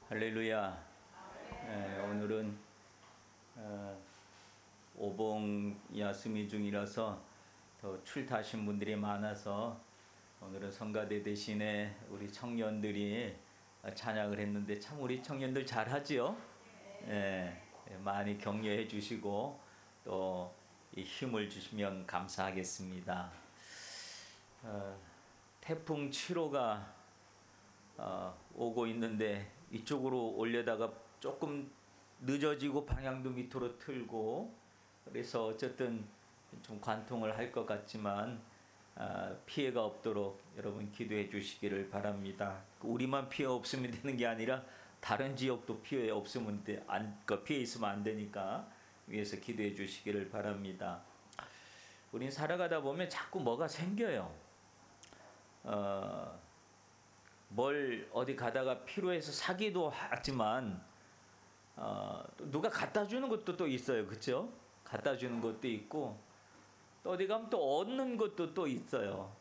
할렐루야. 오늘은 오봉 야수미 중이라서 더 출타하신 분들이 많아서 오늘은 성가대 대신에 우리 청년들이 찬양을 했는데 참 우리 청년들 잘하지요? 많이 격려해 주시고 또 이 힘을 주시면 감사하겠습니다. 태풍 7호가 오고 있는데 이쪽으로 올려다가 조금 늦어지고 방향도 밑으로 틀고 그래서 어쨌든 좀 관통을 할 것 같지만 피해가 없도록 여러분 기도해 주시기를 바랍니다. 우리만 피해 없으면 되는 게 아니라 다른 지역도 피해 없으면 피해 있으면 안 되니까 위에서 기도해 주시기를 바랍니다. 우린 살아가다 보면 자꾸 뭐가 생겨요. 뭘 어디 가다가 필요해서 사기도 하지만 누가 갖다 주는 것도 또 있어요. 그렇죠? 갖다 주는 것도 있고 또 어디 가면 또 얻는 것도 또 있어요.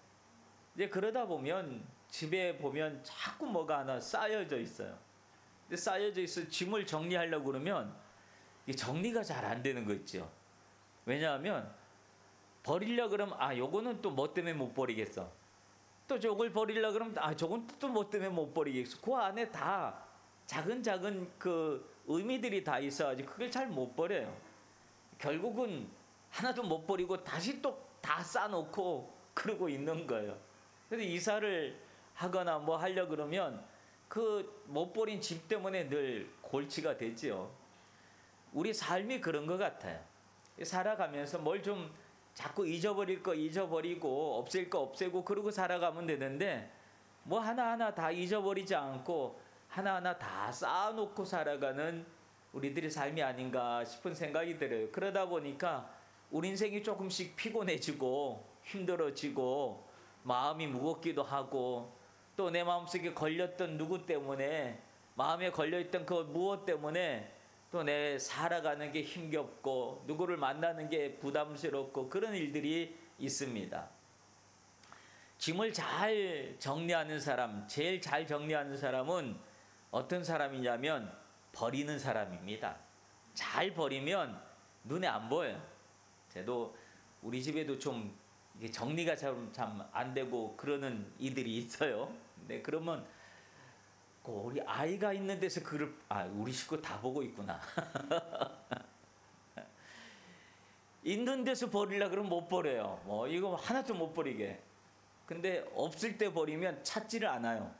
이제 그러다 보면 집에 보면 자꾸 뭐가 하나 쌓여져 있어요. 근데 쌓여져 있어 짐을 정리하려고 그러면 이 정리가 잘 안 되는 거 있죠. 왜냐하면 버리려고 그러면 요거는 또 뭐 때문에 못 버리겠어. 또 저걸 버리려고 그러면 저건 또 뭐 때문에 못 버리겠어. 그 안에 다 작은 그 의미들이 다 있어가지고 그걸 잘 못 버려요. 결국은 하나도 못 버리고 다시 또 다 싸놓고 그러고 있는 거예요. 그래서 이사를 하거나 뭐 하려고 그러면 그 못 버린 집 때문에 늘 골치가 되지요. 우리 삶이 그런 것 같아요. 살아가면서 뭘 좀 자꾸 잊어버릴 거 잊어버리고 없앨 거 없애고 그러고 살아가면 되는데 뭐 하나하나 다 잊어버리지 않고 하나하나 다 쌓아놓고 살아가는 우리들의 삶이 아닌가 싶은 생각이 들어요. 그러다 보니까 우리 인생이 조금씩 피곤해지고 힘들어지고 마음이 무겁기도 하고 또 내 마음속에 걸렸던 누구 때문에 마음에 걸려있던 그 무엇 때문에 또 내 살아가는 게 힘겹고 누구를 만나는 게 부담스럽고 그런 일들이 있습니다. 짐을 잘 정리하는 사람, 제일 잘 정리하는 사람은 어떤 사람이냐면 버리는 사람입니다. 잘 버리면 눈에 안 보여요. 저도 우리 집에도 좀 정리가 참 안 되고 그러는 이들이 있어요. 근데 그러면 우리 아이가 있는 데서 우리 식구 다 보고 있구나. 있는 데서 버리려고 그러면 못 버려요. 뭐 이거 하나도 못 버리게. 근데 없을 때 버리면 찾지를 않아요.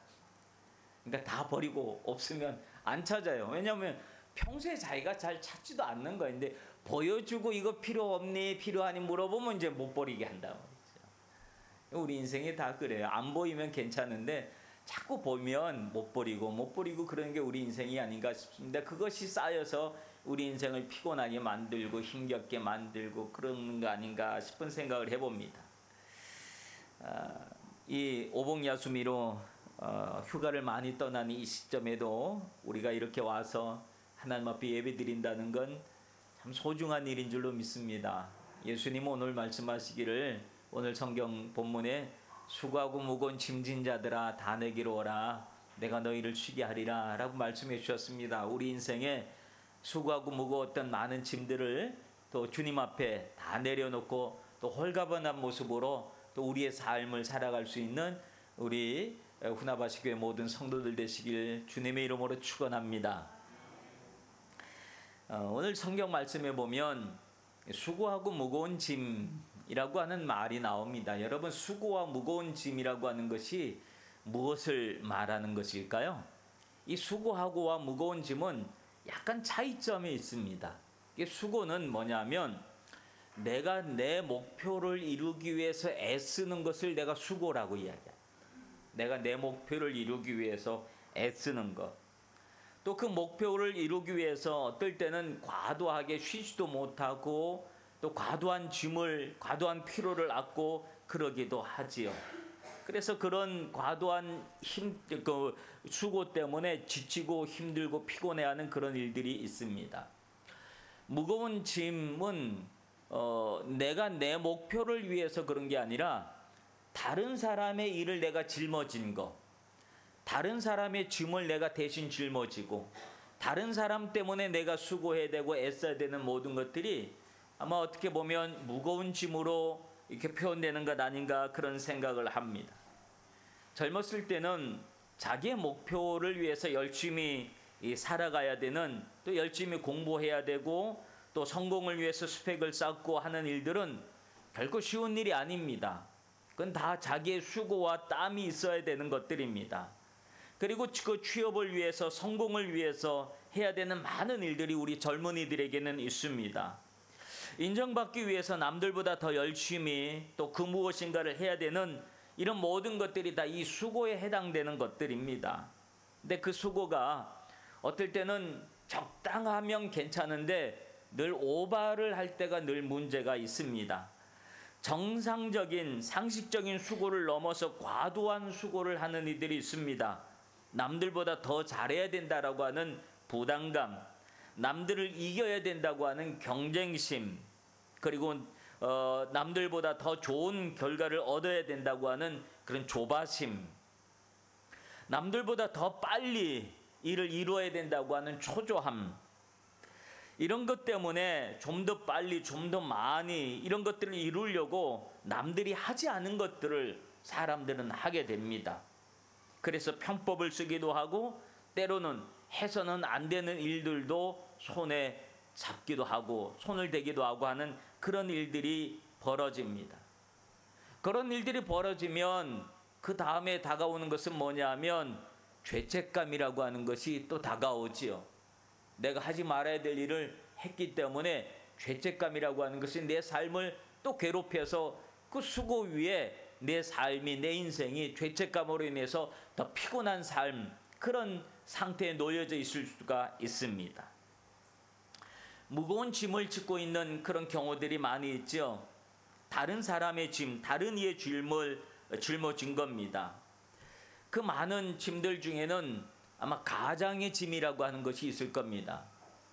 그러니까 다 버리고 없으면 안 찾아요. 왜냐하면 평소에 자기가 잘 찾지도 않는 거예요. 근데 보여주고 이거 필요 없니 필요하니 물어보면 이제 못 버리게 한다고. 우리 인생이 다 그래요. 안 보이면 괜찮은데 자꾸 보면 못 버리고 그런 게 우리 인생이 아닌가 싶습니다. 그것이 쌓여서 우리 인생을 피곤하게 만들고 힘겹게 만들고 그런 거 아닌가 싶은 생각을 해봅니다. 이 오봉야수미로 휴가를 많이 떠난 이 시점에도 우리가 이렇게 와서 하나님 앞에 예배 드린다는 건 참 소중한 일인 줄로 믿습니다. 예수님 오늘 말씀하시기를 오늘 성경 본문에 수고하고 무거운 짐진 자들아 다 내게로 오라 내가 너희를 쉬게 하리라 라고 말씀해 주셨습니다. 우리 인생에 수고하고 무거웠던 많은 짐들을 또 주님 앞에 다 내려놓고 또 홀가분한 모습으로 또 우리의 삶을 살아갈 수 있는 우리 후나바시 교회 모든 성도들 되시길 주님의 이름으로 축원합니다. 오늘 성경 말씀에 보면 수고하고 무거운 짐이라고 하는 말이 나옵니다. 여러분, 수고와 무거운 짐이라고 하는 것이 무엇을 말하는 것일까요? 이 수고하고와 무거운 짐은 약간 차이점이 있습니다. 이 수고는 뭐냐면 내가 내 목표를 이루기 위해서 애쓰는 것을 내가 수고라고 이야기합니다. 내가 내 목표를 이루기 위해서 애쓰는 것. 또 그 목표를 이루기 위해서 어떨 때는 과도하게 쉬지도 못하고 또 과도한 피로를 안고 그러기도 하지요. 그래서 그런 과도한 수고 때문에 지치고 힘들고 피곤해하는 그런 일들이 있습니다. 무거운 짐은 내가 내 목표를 위해서 그런 게 아니라 다른 사람의 일을 내가 짊어진 거, 다른 사람의 짐을 내가 대신 짊어지고 다른 사람 때문에 내가 수고해야 되고 애써야 되는 모든 것들이 아마 어떻게 보면 무거운 짐으로 이렇게 표현되는 것 아닌가 그런 생각을 합니다. 젊었을 때는 자기의 목표를 위해서 열심히 살아가야 되는, 또 열심히 공부해야 되고 또 성공을 위해서 스펙을 쌓고 하는 일들은 결코 쉬운 일이 아닙니다. 그건 다 자기의 수고와 땀이 있어야 되는 것들입니다. 그리고 그 취업을 위해서, 성공을 위해서 해야 되는 많은 일들이 우리 젊은이들에게는 있습니다. 인정받기 위해서 남들보다 더 열심히 또 그 무엇인가를 해야 되는 이런 모든 것들이 다 이 수고에 해당되는 것들입니다. 근데 그 수고가 어떨 때는 적당하면 괜찮은데 늘 오바를 할 때가 늘 문제가 있습니다. 정상적인 상식적인 수고를 넘어서 과도한 수고를 하는 이들이 있습니다. 남들보다 더 잘해야 된다라고 하는 부담감, 남들을 이겨야 된다고 하는 경쟁심, 그리고 남들보다 더 좋은 결과를 얻어야 된다고 하는 그런 조바심, 남들보다 더 빨리 일을 이루어야 된다고 하는 초조함, 이런 것 때문에 좀 더 빨리 좀 더 많이 이런 것들을 이루려고 남들이 하지 않은 것들을 사람들은 하게 됩니다. 그래서 편법을 쓰기도 하고 때로는 해서는 안 되는 일들도 손에 잡기도 하고 손을 대기도 하고 하는 그런 일들이 벌어집니다. 그런 일들이 벌어지면 그 다음에 다가오는 것은 뭐냐 하면 죄책감이라고 하는 것이 또 다가오지요. 내가 하지 말아야 될 일을 했기 때문에 죄책감이라고 하는 것이 내 삶을 또 괴롭혀서 그 수고 위에 내 삶이, 내 인생이 죄책감으로 인해서 더 피곤한 삶, 그런 상태에 놓여져 있을 수가 있습니다. 무거운 짐을 짓고 있는 그런 경우들이 많이 있죠. 다른 사람의 짐, 다른 이의 짐을 짊어진 겁니다. 그 많은 짐들 중에는 아마 가장의 짐이라고 하는 것이 있을 겁니다.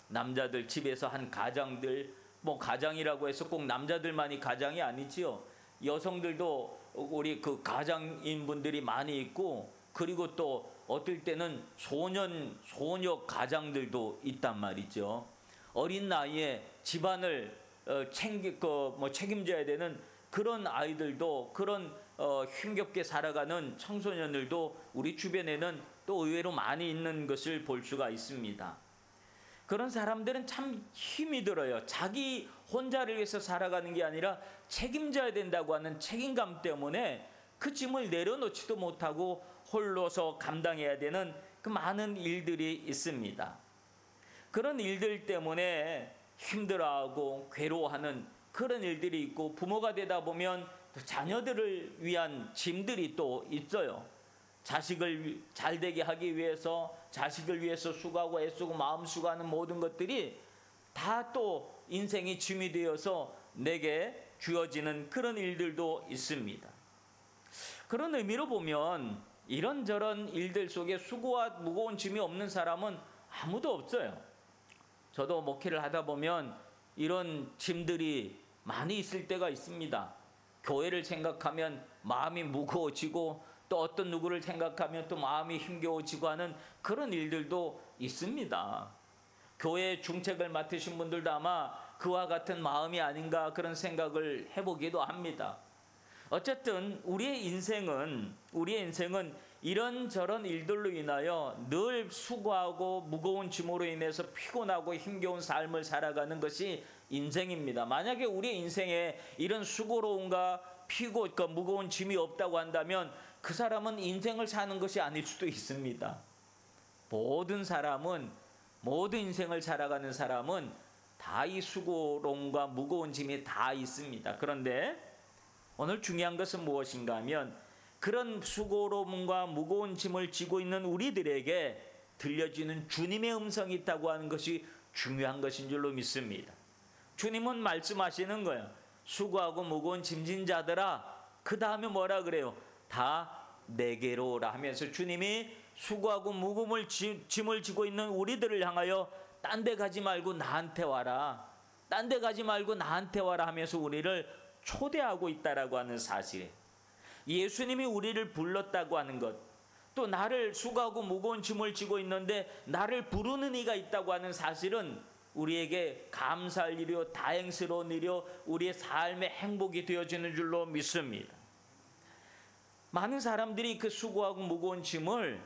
남자들 집에서 한 가장들, 뭐 가장이라고 해서 꼭 남자들만이 가장이 아니지요. 여성들도 우리 그 가장인 분들이 많이 있고, 그리고 또 어떨 때는 소녀 가장들도 있단 말이죠. 어린 나이에 집안을 책임져야 되는 그런 아이들도, 그런 힘겹게 살아가는 청소년들도 우리 주변에는 또 의외로 많이 있는 것을 볼 수가 있습니다. 그런 사람들은 참 힘이 들어요. 자기 혼자를 위해서 살아가는 게 아니라 책임져야 된다고 하는 책임감 때문에 그 짐을 내려놓지도 못하고 홀로서 감당해야 되는 그 많은 일들이 있습니다. 그런 일들 때문에 힘들어하고 괴로워하는 그런 일들이 있고, 부모가 되다 보면 자녀들을 위한 짐들이 또 있어요. 자식을 잘 되게 하기 위해서, 자식을 위해서 수고하고 애쓰고 마음 수고하는 모든 것들이 다 또 인생의 짐이 되어서 내게 주어지는 그런 일들도 있습니다. 그런 의미로 보면 이런저런 일들 속에 수고와 무거운 짐이 없는 사람은 아무도 없어요. 저도 목회를 하다 보면 이런 짐들이 많이 있을 때가 있습니다. 교회를 생각하면 마음이 무거워지고, 또 어떤 누구를 생각하면 또 마음이 힘겨워지고 하는 그런 일들도 있습니다. 교회 중책을 맡으신 분들도 아마 그와 같은 마음이 아닌가 그런 생각을 해보기도 합니다. 어쨌든 우리의 인생은 이런저런 일들로 인하여 늘 수고하고 무거운 짐으로 인해서 피곤하고 힘겨운 삶을 살아가는 것이 인생입니다. 만약에 우리의 인생에 이런 수고로움과 무거운 짐이 없다고 한다면 그 사람은 인생을 사는 것이 아닐 수도 있습니다. 모든 인생을 살아가는 사람은 다 이 수고로움과 무거운 짐이 다 있습니다. 그런데 오늘 중요한 것은 무엇인가 하면 그런 수고로움과 무거운 짐을 지고 있는 우리들에게 들려지는 주님의 음성이 있다고 하는 것이 중요한 것인 줄로 믿습니다. 주님은 말씀하시는 거예요. 수고하고 무거운 짐진 자들아, 그 다음에 뭐라 그래요? 다 내게로 오라 하면서 주님이 수고하고 무거운 짐을 지고 있는 우리들을 향하여 딴 데 가지 말고 나한테 와라, 딴 데 가지 말고 나한테 와라 하면서 우리를 초대하고 있다라고 하는 사실에, 예수님이 우리를 불렀다고 하는 것, 또 나를 수고하고 무거운 짐을 지고 있는데 나를 부르는 이가 있다고 하는 사실은 우리에게 감사할 일이요 다행스러운 일이요 우리의 삶의 행복이 되어지는 줄로 믿습니다. 많은 사람들이 그 수고하고 무거운 짐을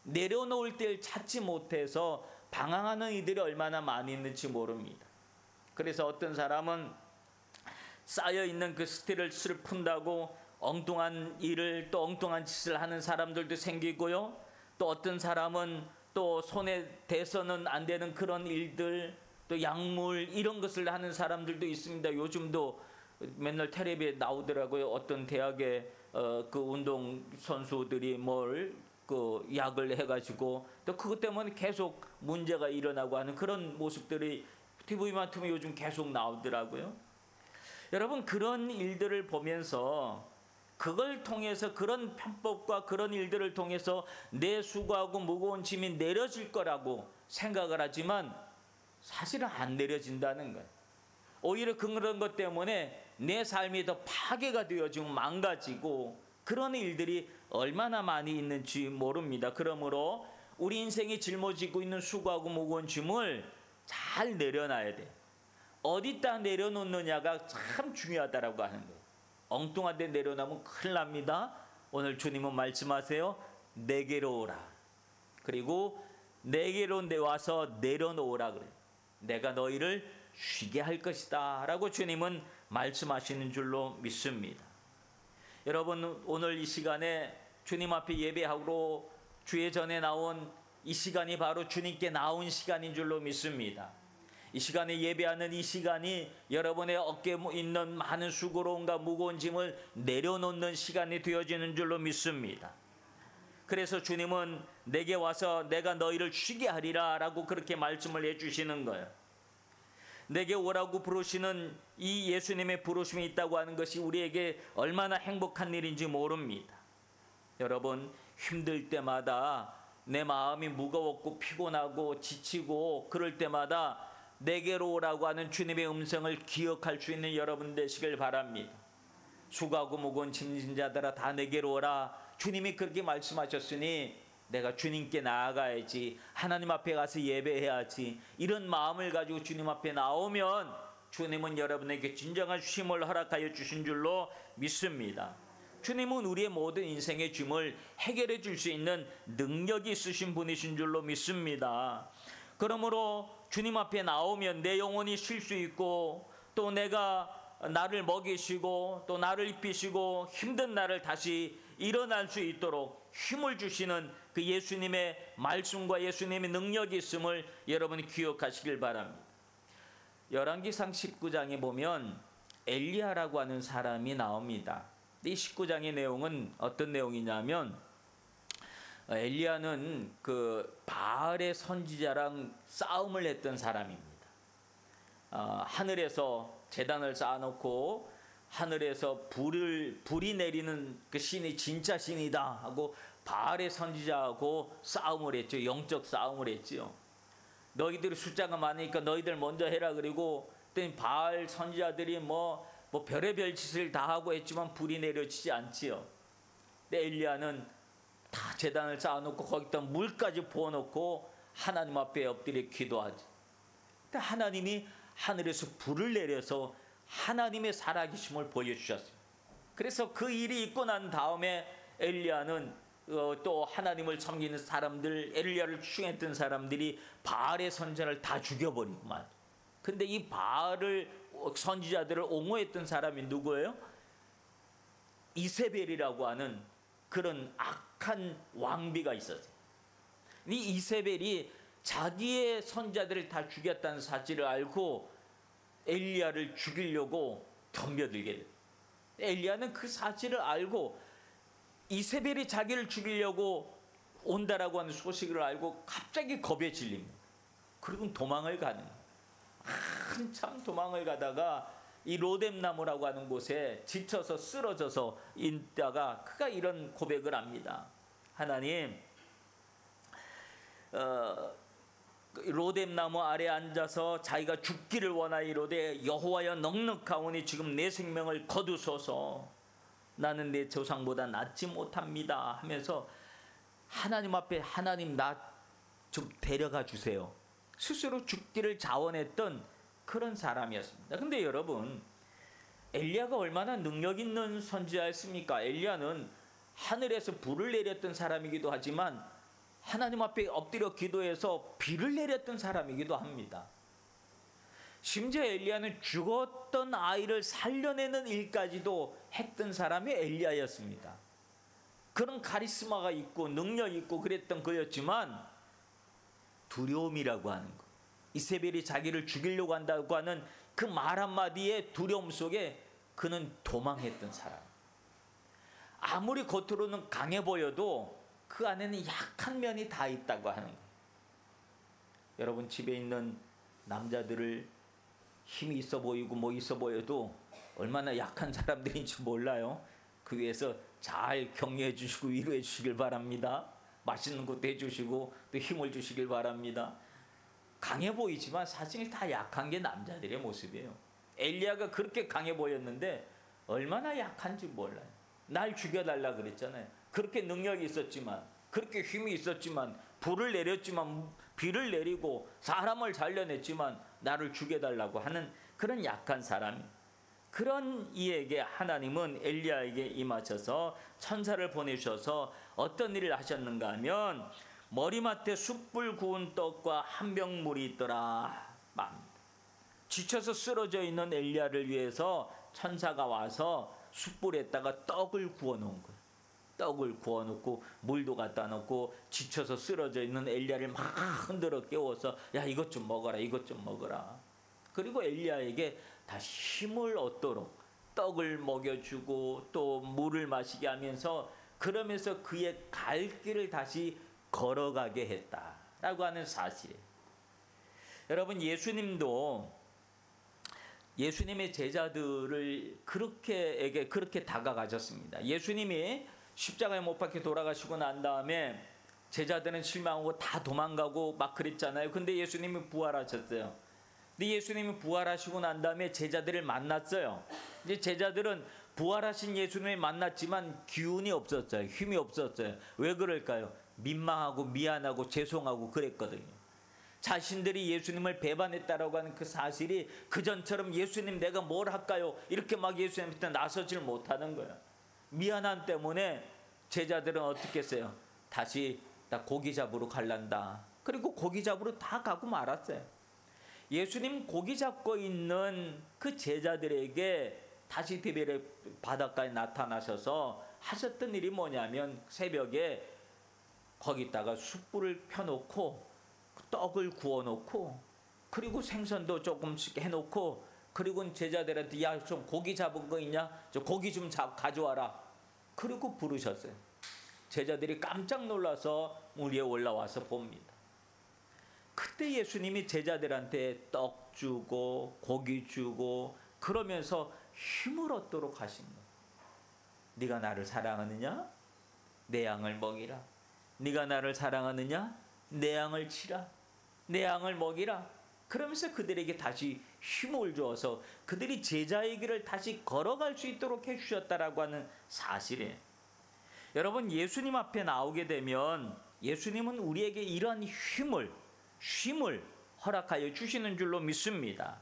내려놓을 때를 찾지 못해서 방황하는 이들이 얼마나 많이 있는지 모릅니다. 그래서 어떤 사람은 쌓여있는 그 스트레스를 푼다고 엉뚱한 일을 또 엉뚱한 짓을 하는 사람들도 생기고요. 또 어떤 사람은 또 손에 대서는 안 되는 그런 일들, 또 약물 이런 것을 하는 사람들도 있습니다. 요즘도 맨날 텔레비에 나오더라고요. 어떤 대학의 그 운동 선수들이 그 약을 해가지고 또 그것 때문에 계속 문제가 일어나고 하는 그런 모습들이 TV만 틀면 요즘 계속 나오더라고요. 여러분, 그런 일들을 보면서 그걸 통해서 그런 편법과 그런 일들을 통해서 내 수고하고 무거운 짐이 내려질 거라고 생각을 하지만 사실은 안 내려진다는 거예요. 오히려 그런 것 때문에 내 삶이 더 파괴가 되어지고 망가지고 그런 일들이 얼마나 많이 있는지 모릅니다. 그러므로 우리 인생이 짊어지고 있는 수고하고 무거운 짐을 잘 내려놔야 돼요. 어디다 내려놓느냐가 참 중요하다라고 하는 거예요. 엉뚱한 데 내려놓으면 큰일 납니다. 오늘 주님은 말씀하세요. 내게로 오라. 그리고 내게로 와서 내려놓으라 그래요. 내가 너희를 쉬게 할 것이다 라고 주님은 말씀하시는 줄로 믿습니다. 여러분, 오늘 이 시간에 주님 앞에 예배하고 주의 전에 나온 이 시간이 바로 주님께 나온 시간인 줄로 믿습니다. 이 시간에 예배하는 이 시간이 여러분의 어깨에 있는 많은 수고로움과 무거운 짐을 내려놓는 시간이 되어지는 줄로 믿습니다. 그래서 주님은 내게 와서 내가 너희를 쉬게 하리라 라고 그렇게 말씀을 해주시는 거예요. 내게 오라고 부르시는 이 예수님의 부르심이 있다고 하는 것이 우리에게 얼마나 행복한 일인지 모릅니다. 여러분, 힘들 때마다 내 마음이 무거웠고 피곤하고 지치고 그럴 때마다 내게로 오라고 하는 주님의 음성을 기억할 수 있는 여러분 되시길 바랍니다. 수고하고 무거운 짐진 자들아 다 내게로 오라. 주님이 그렇게 말씀하셨으니 내가 주님께 나아가야지, 하나님 앞에 가서 예배해야지, 이런 마음을 가지고 주님 앞에 나오면 주님은 여러분에게 진정한 쉼을 허락하여 주신 줄로 믿습니다. 주님은 우리의 모든 인생의 짐을 해결해 줄 수 있는 능력이 있으신 분이신 줄로 믿습니다. 그러므로 주님 앞에 나오면 내 영혼이 쉴 수 있고 또 내가 나를 먹이시고 또 나를 입히시고 힘든 나를 다시 일어날 수 있도록 힘을 주시는 그 예수님의 말씀과 예수님의 능력이 있음을 여러분이 기억하시길 바랍니다. 열왕기상 19장에 보면 엘리야라고 하는 사람이 나옵니다. 이 19장의 내용은 어떤 내용이냐면 엘리야는 그 바알의 선지자랑 싸움을 했던 사람입니다. 하늘에서 제단을 쌓아놓고 하늘에서 불이 내리는 그 신이 진짜 신이다 하고 바알의 선지자하고 싸움을 했죠. 영적 싸움을 했죠. 너희들이 숫자가 많으니까 너희들 먼저 해라. 그리고 바알 선지자들이 뭐 별의별 짓을 다 하고 했지만 불이 내려지지 않지요. 근데 엘리야는 다 제단을 쌓아놓고 거기다 물까지 부어놓고 하나님 앞에 엎드려 기도하지. 근데 하나님이 하늘에서 불을 내려서 하나님의 살아계심을 보여주셨어요. 그래서 그 일이 있고 난 다음에 엘리야는 또 하나님을 섬기는 사람들, 엘리야를 추종했던 사람들이 바알의 선지자를 다 죽여버리고만. 근데 이 바알을 선지자들을 옹호했던 사람이 누구예요? 이세벨이라고 하는 그런 악한 왕비가 있었어요. 이 이세벨이 자기의 선지자들을 다 죽였다는 사실을 알고 엘리야를 죽이려고 덤벼들게 돼요. 엘리야는 그 사실을 알고 이세벨이 자기를 죽이려고 온다라고 하는 소식을 알고 갑자기 겁에 질립니다. 그리고 도망을 가는 거예요. 한참 도망을 가다가 이 로뎀나무라고 하는 곳에 지쳐서 쓰러져서 있다가 그가 이런 고백을 합니다. 하나님, 로뎀나무 아래 앉아서 자기가 죽기를 원하이로되 여호와여 넉넉하오니 지금 내 생명을 거두소서. 나는 내 조상보다 낫지 못합니다 하면서 하나님 앞에 하나님 나 좀 데려가 주세요. 스스로 죽기를 자원했던 그런 사람이었습니다. 근데 여러분, 엘리야가 얼마나 능력 있는 선지자였습니까? 엘리야는 하늘에서 불을 내렸던 사람이기도 하지만 하나님 앞에 엎드려 기도해서 비를 내렸던 사람이기도 합니다. 심지어 엘리야는 죽었던 아이를 살려내는 일까지도 했던 사람이 엘리야였습니다. 그런 카리스마가 있고 능력이 있고 그랬던 그였지만 두려움이라고 하는 것, 이세벨이 자기를 죽이려고 한다고 하는 그 말 한마디의 두려움 속에 그는 도망했던 사람. 아무리 겉으로는 강해 보여도 그 안에는 약한 면이 다 있다고 하는 거예요. 여러분, 집에 있는 남자들을 힘이 있어 보이고 뭐 있어 보여도 얼마나 약한 사람들인지 몰라요. 그 위해서 잘 격려해 주시고 위로해 주시길 바랍니다. 맛있는 것도 해주시고 또 힘을 주시길 바랍니다. 강해 보이지만 사실 다 약한 게 남자들의 모습이에요. 엘리야가 그렇게 강해 보였는데 얼마나 약한지 몰라요. 날 죽여달라 그랬잖아요. 그렇게 능력이 있었지만, 그렇게 힘이 있었지만, 불을 내렸지만, 비를 내리고 사람을 살려냈지만 나를 죽여달라고 하는 그런 약한 사람이, 그런 이에게 하나님은 엘리야에게 임하셔서 천사를 보내셔서 어떤 일을 하셨는가 하면, 머리맡에 숯불 구운 떡과 한 병 물이 있더라. 지쳐서 쓰러져 있는 엘리야를 위해서 천사가 와서 숯불에다가 떡을 구워 놓은 거예요. 떡을 구워 놓고 물도 갖다 놓고 지쳐서 쓰러져 있는 엘리야를 막 흔들어 깨워서 야, 이것 좀 먹어라, 이것 좀 먹어라. 그리고 엘리야에게 다시 힘을 얻도록 떡을 먹여주고 또 물을 마시게 하면서, 그러면서 그의 갈 길을 다시 걸어가게 했다라고 하는 사실이에요. 여러분, 예수님의 제자들을 그렇게 다가가셨습니다. 예수님이 십자가에 못 박혀 돌아가시고 난 다음에 제자들은 실망하고 다 도망가고 막 그랬잖아요. 근데 예수님이 부활하셨어요. 근데 예수님이 부활하시고 난 다음에 제자들을 만났어요. 이제 제자들은 부활하신 예수님을 만났지만 기운이 없었어요. 힘이 없었어요. 왜 그럴까요? 민망하고 미안하고 죄송하고 그랬거든요. 자신들이 예수님을 배반했다라고 하는 그 사실이 그전처럼 예수님 내가 뭘 할까요? 이렇게 막 예수님한테 나서질 못하는 거예요. 미안함 때문에 제자들은 어떻게 했어요? 다시 나 고기 잡으러 갈란다. 그리고 고기 잡으러 다 가고 말았어요. 예수님 고기 잡고 있는 그 제자들에게 다시 디베레 바닷가에 나타나셔서 하셨던 일이 뭐냐면, 새벽에 거기다가 숯불을 펴놓고 떡을 구워놓고 그리고 생선도 조금씩 해놓고, 그리고 제자들한테 야, 좀 고기 잡은 거 있냐? 저 고기 좀 가져와라. 그리고 부르셨어요. 제자들이 깜짝 놀라서 물 위에 올라와서 봅니다. 그때 예수님이 제자들한테 떡 주고 고기 주고 그러면서 힘을 얻도록 하신 거예요. 네가 나를 사랑하느냐? 내 양을 먹이라. 네가 나를 사랑하느냐? 내 양을 치라. 내 양을 먹이라. 그러면서 그들에게 다시 힘을 주어서 그들이 제자의 길을 다시 걸어갈 수 있도록 해주셨다라고 하는 사실이에요. 여러분, 예수님 앞에 나오게 되면 예수님은 우리에게 이러한 쉼을 허락하여 주시는 줄로 믿습니다.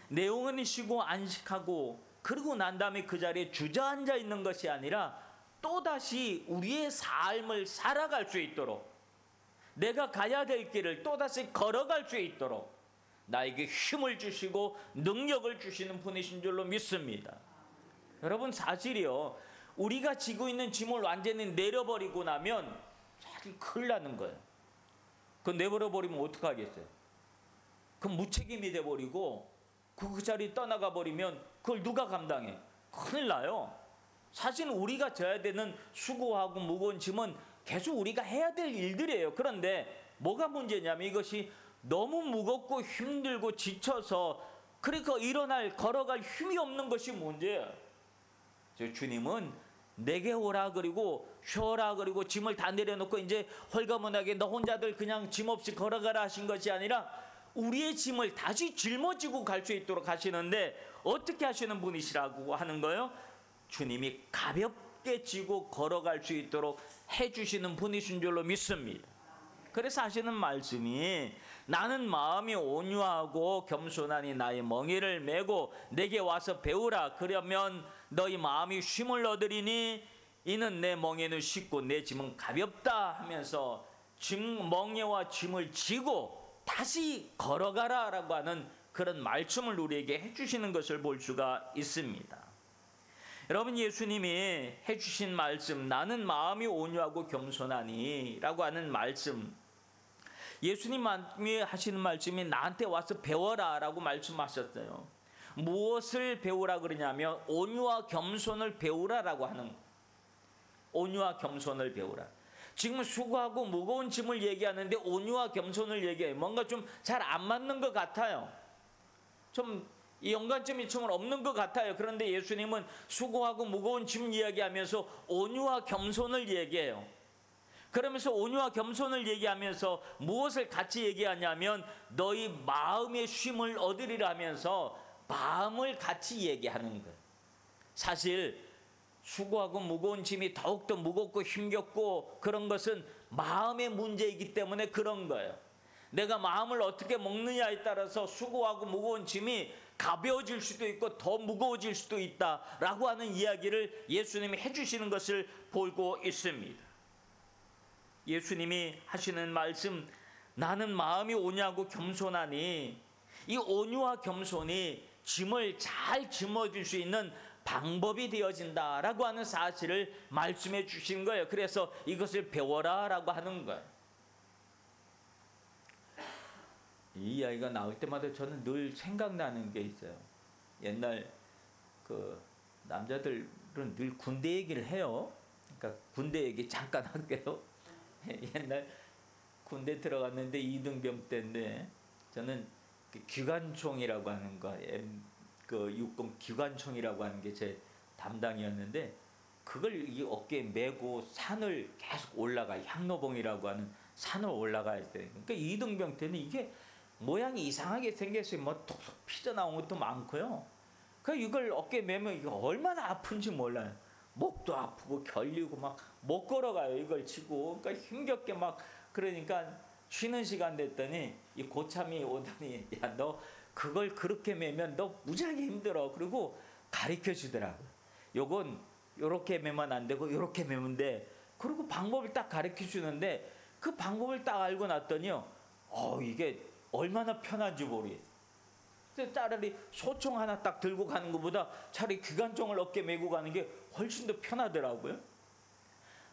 내용은 쉬고 안식하고 그러고 난 다음에 그 자리에 주저앉아 있는 것이 아니라 또다시 우리의 삶을 살아갈 수 있도록, 내가 가야 될 길을 또다시 걸어갈 수 있도록 나에게 힘을 주시고 능력을 주시는 분이신 줄로 믿습니다. 여러분, 사실이요, 우리가 지고 있는 짐을 완전히 내려버리고 나면 사실 큰일 나는 거예요. 그거 내버려버리면 어떡하겠어요? 그럼 무책임이 돼버리고 그 자리 떠나가 버리면 그걸 누가 감당해? 큰일 나요. 사실 우리가 져야 되는 수고하고 무거운 짐은 계속 우리가 해야 될 일들이에요. 그런데 뭐가 문제냐면 이것이 너무 무겁고 힘들고 지쳐서 그러니까 걸어갈 힘이 없는 것이 문제예요. 주님은 내게 오라 그리고 쉬어라 그리고 짐을 다 내려놓고 이제 홀가분하게 너 혼자들 그냥 짐 없이 걸어가라 하신 것이 아니라 우리의 짐을 다시 짊어지고 갈 수 있도록 하시는데, 어떻게 하시는 분이시라고 하는 거예요? 주님이 가볍게 지고 걸어갈 수 있도록 해주시는 분이신 줄로 믿습니다. 그래서 하시는 말씀이 나는 마음이 온유하고 겸손하니 나의 멍에를 메고 내게 와서 배우라. 그러면 너희 마음이 쉼을 얻으리니 이는 내 멍에는 쉽고 내 짐은 가볍다 하면서 멍에와 짐을 지고 다시 걸어가라 라고 하는 그런 말씀을 우리에게 해주시는 것을 볼 수가 있습니다. 여러분, 예수님이 해주신 말씀, 나는 마음이 온유하고 겸손하니 라고 하는 말씀, 예수님이 하시는 말씀이 나한테 와서 배워라 라고 말씀하셨어요. 무엇을 배우라 그러냐면 온유와 겸손을 배우라라고 하는 거예요. 온유와 겸손을 배우라. 지금 수고하고 무거운 짐을 얘기하는데 온유와 겸손을 얘기해요. 뭔가 좀 잘 안 맞는 것 같아요. 좀 이 연관점이 좀 없는 것 같아요. 그런데 예수님은 수고하고 무거운 짐 이야기하면서 온유와 겸손을 얘기해요. 그러면서 온유와 겸손을 얘기하면서 무엇을 같이 얘기하냐면 너희 마음의 쉼을 얻으리라 하면서 마음을 같이 얘기하는 거예요. 사실 수고하고 무거운 짐이 더욱더 무겁고 힘겹고 그런 것은 마음의 문제이기 때문에 그런 거예요. 내가 마음을 어떻게 먹느냐에 따라서 수고하고 무거운 짐이 가벼워질 수도 있고 더 무거워질 수도 있다라고 하는 이야기를 예수님이 해주시는 것을 보고 있습니다. 예수님이 하시는 말씀, 나는 마음이 온유하고 겸손하니, 이 온유와 겸손이 짐을 잘 짊어질 수 있는 방법이 되어진다라고 하는 사실을 말씀해 주신 거예요. 그래서 이것을 배워라 라고 하는 거예요. 이 이야기가 나올 때마다 저는 늘 생각나는 게 있어요. 옛날 그 남자들은 늘 군대 얘기를 해요. 그러니까 군대 얘기 잠깐 할게요. 옛날 군대 들어갔는데 이등병 때인데 저는 기관총이라고 하는 거, 그 육군 기관총이라고 하는 게 제 담당이었는데 그걸 이 어깨에 메고 산을 계속 올라가, 향로봉이라고 하는 산을 올라가야 돼. 그러니까 이등병 때는 이게 모양이 이상하게 생겼어요. 뭐 톡톡 피져나온 것도 많고요. 그 이걸 어깨에 메면 이거 얼마나 아픈지 몰라요. 목도 아프고 결리고 막 못 걸어가요. 이걸 치고. 그러니까 힘겹게 막, 그러니까 쉬는 시간 됐더니 이 고참이 오더니 야, 너 그걸 그렇게 매면 너 무지하게 힘들어. 그리고 가르쳐 주더라고요. 요건 요렇게 매면 안 되고 요렇게 매면 돼. 그리고 방법을 딱 가르쳐 주는데 그 방법을 딱 알고 났더니요. 이게 얼마나 편한지 모르겠어요. 차라리 소총 하나 딱 들고 가는 것보다 차라리 기관총을 어깨에 메고 가는 게 훨씬 더 편하더라고요.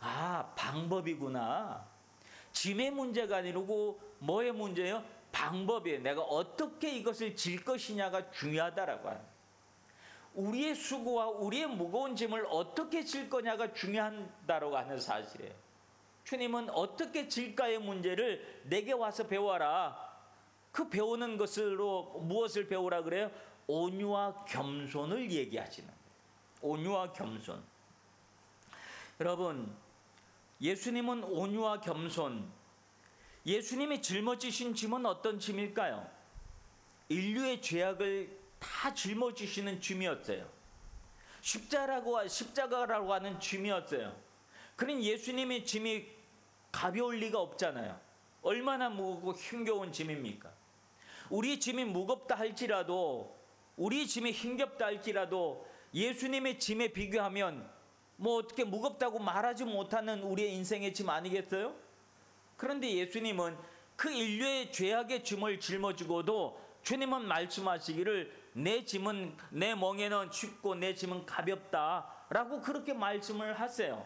아, 방법이구나. 짐의 문제가 아니고 뭐의 문제예요? 방법이에요. 내가 어떻게 이것을 질 것이냐가 중요하다라고 하는. 우리의 수고와 우리의 무거운 짐을 어떻게 질 거냐가 중요하다라고 하는 사실이에요. 주님은 어떻게 질까의 문제를 내게 와서 배워라. 그 배우는 것으로 무엇을 배우라 그래요? 온유와 겸손을 얘기하시는 거예요. 온유와 겸손. 여러분, 예수님은 온유와 겸손, 예수님이 жил머지신 짐은 어떤 짐일까요? 인류의 죄악을 다 짊어지시는 짐이었어요. 십자가라고 하는 짐이었어요. 그런 예수님의 짐이 가벼울 리가 없잖아요. 얼마나 무겁고 힘겨운 짐입니까? 우리 짐이 무겁다 할지라도, 우리 짐이 힘겹다 할지라도 예수님의 짐에 비교하면 뭐 어떻게 무겁다고 말하지 못하는 우리의 인생의 짐 아니겠어요? 그런데 예수님은 그 인류의 죄악의 짐을 짊어지고도 주님은 말씀하시기를 내 짐은, 내 멍에는 쉽고 내 짐은 가볍다라고 그렇게 말씀을 하세요.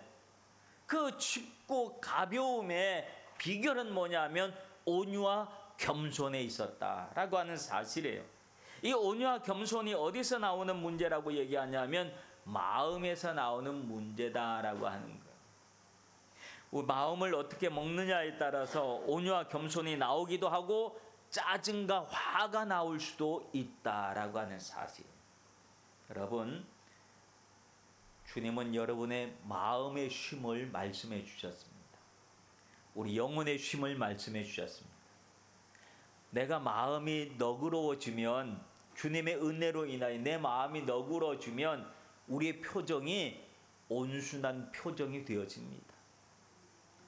그 쉽고 가벼움의 비결은 뭐냐면 온유와 겸손에 있었다라고 하는 사실이에요. 이 온유와 겸손이 어디서 나오는 문제라고 얘기하냐면 마음에서 나오는 문제다라고 하는 거예요. 마음을 어떻게 먹느냐에 따라서 온유와 겸손이 나오기도 하고 짜증과 화가 나올 수도 있다라고 하는 사실. 여러분, 주님은 여러분의 마음의 쉼을 말씀해 주셨습니다. 우리 영혼의 쉼을 말씀해 주셨습니다. 내가 마음이 너그러워지면, 주님의 은혜로 인하여 내 마음이 너그러워지면 우리의 표정이 온순한 표정이 되어집니다.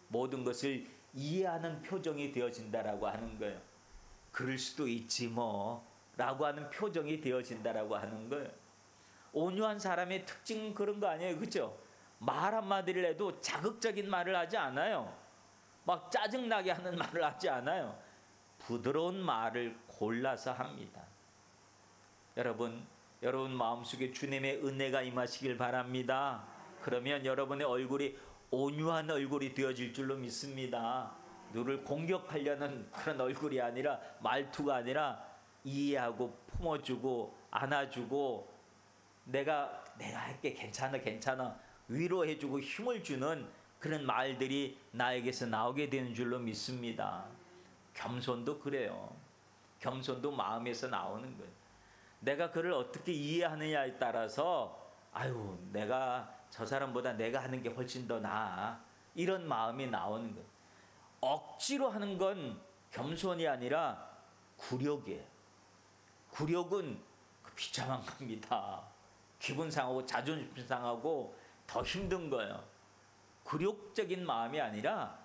모든 것을 이해하는 표정이 되어진다라고 하는 거예요. 그럴 수도 있지 뭐 라고 하는 표정이 되어진다라고 하는 거예요. 온유한 사람의 특징은 그런 거 아니에요, 그죠? 말 한마디를 해도 자극적인 말을 하지 않아요. 막 짜증나게 하는 말을 하지 않아요. 부드러운 말을 골라서 합니다. 여러분 마음속에 주님의 은혜가 임하시길 바랍니다. 그러면 여러분의 얼굴이 온유한 얼굴이 되어질 줄로 믿습니다. 누를 공격하려는 그런 얼굴이 아니라, 말투가 아니라 이해하고 품어주고 안아주고 내가 할게, 괜찮아 위로해주고 힘을 주는 그런 말들이 나에게서 나오게 되는 줄로 믿습니다. 겸손도 그래요. 겸손도 마음에서 나오는 거예요. 내가 그를 어떻게 이해하느냐에 따라서 내가 저 사람보다 내가 하는 게 훨씬 더 나아, 이런 마음이 나오는 거예요. 억지로 하는 건 겸손이 아니라 굴욕이에요. 굴욕은 비참한 겁니다. 기분 상하고 자존심 상하고 더 힘든 거예요. 굴욕적인 마음이 아니라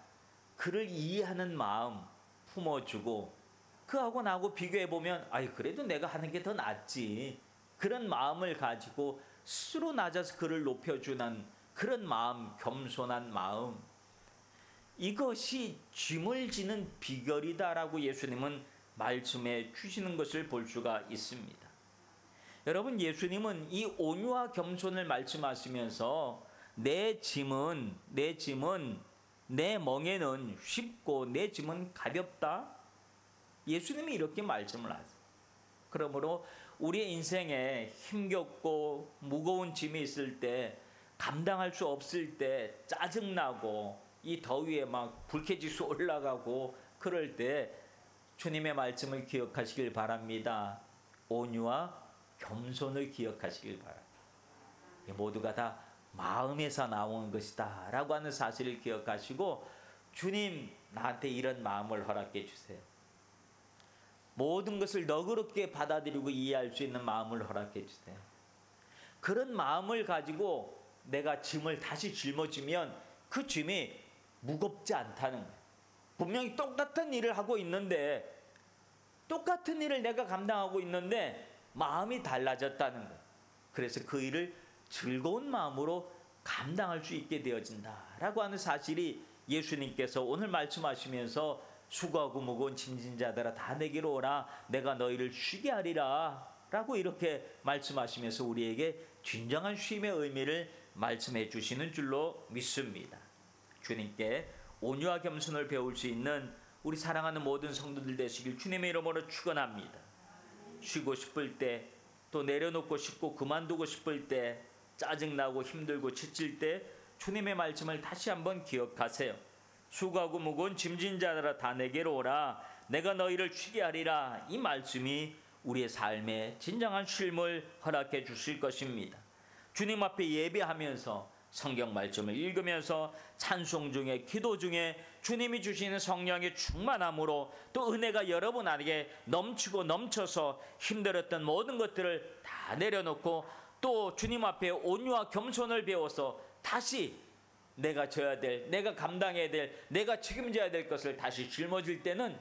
그를 이해하는 마음 품어주고, 그하고 나하고 비교해보면 그래도 내가 하는 게 더 낫지, 그런 마음을 가지고 스스로 낮아서 그를 높여주는 그런 마음, 겸손한 마음, 이것이 짐을 지는 비결이다라고 예수님은 말씀해 주시는 것을 볼 수가 있습니다. 여러분, 예수님은 이 온유와 겸손을 말씀하시면서 내 멍에는 쉽고 내 짐은 가볍다, 예수님이 이렇게 말씀을 하세요. 그러므로 우리의 인생에 힘겹고 무거운 짐이 있을 때, 감당할 수 없을 때, 짜증나고 이 더위에 막 불쾌지수 올라가고 그럴 때 주님의 말씀을 기억하시길 바랍니다. 온유와 겸손을 기억하시길 바랍니다. 모두가 다 마음에서 나온 것이다 라고 하는 사실을 기억하시고, 주님, 나한테 이런 마음을 허락해 주세요. 모든 것을 너그럽게 받아들이고 이해할 수 있는 마음을 허락해 주세요. 그런 마음을 가지고 내가 짐을 다시 짊어지면 그 짐이 무겁지 않다는 거예요. 분명히 똑같은 일을 하고 있는데, 똑같은 일을 내가 감당하고 있는데 마음이 달라졌다는 거예요. 그래서 그 일을 즐거운 마음으로 감당할 수 있게 되어진다라고 하는 사실이 예수님께서 오늘 말씀하시면서 수고하고 무거운 짐진 자들아 다 내게로 오라, 내가 너희를 쉬게 하리라 라고 이렇게 말씀하시면서 우리에게 진정한 쉼의 의미를 말씀해 주시는 줄로 믿습니다. 주님께 온유와 겸손을 배울 수 있는 우리 사랑하는 모든 성도들 되시길 주님의 이름으로 축원합니다. 쉬고 싶을 때, 또 내려놓고 싶고 그만두고 싶을 때, 짜증나고 힘들고 지칠 때 주님의 말씀을 다시 한번 기억하세요. 수고하고 무거운 짐진 자들아 다 내게로 오라, 내가 너희를 쉬게 하리라. 이 말씀이 우리의 삶에 진정한 쉼을 허락해 주실 것입니다. 주님 앞에 예배하면서, 성경 말씀을 읽으면서, 찬송 중에, 기도 중에 주님이 주시는 성령의 충만함으로 또 은혜가 여러분에게 넘치고 넘쳐서 힘들었던 모든 것들을 다 내려놓고 또 주님 앞에 온유와 겸손을 배워서 다시 내가 져야 될, 내가 감당해야 될, 내가 책임져야 될 것을 다시 짊어질 때는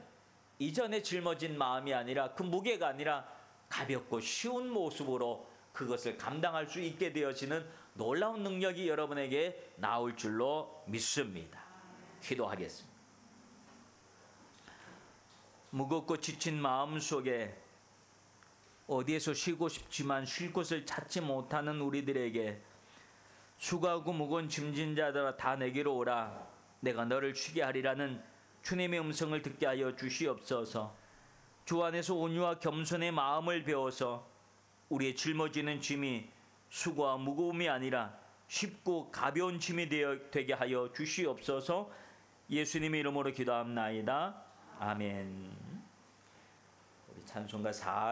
이전에 짊어진 마음이 아니라, 그 무게가 아니라 가볍고 쉬운 모습으로 그것을 감당할 수 있게 되어지는 놀라운 능력이 여러분에게 나올 줄로 믿습니다. 기도하겠습니다. 무겁고 지친 마음 속에 어디에서 쉬고 싶지만 쉴 곳을 찾지 못하는 우리들에게 수고하고 무거운 짐진 자들아 다 내게로 오라, 내가 너를 쉬게 하리라는 주님의 음성을 듣게 하여 주시옵소서. 주 안에서 온유와 겸손의 마음을 배워서 우리의 짊어지는 짐이 수고와 무거움이 아니라 쉽고 가벼운 짐이 되게 하여 주시옵소서. 예수님의 이름으로 기도합나이다. 아멘. 우리 찬송가 4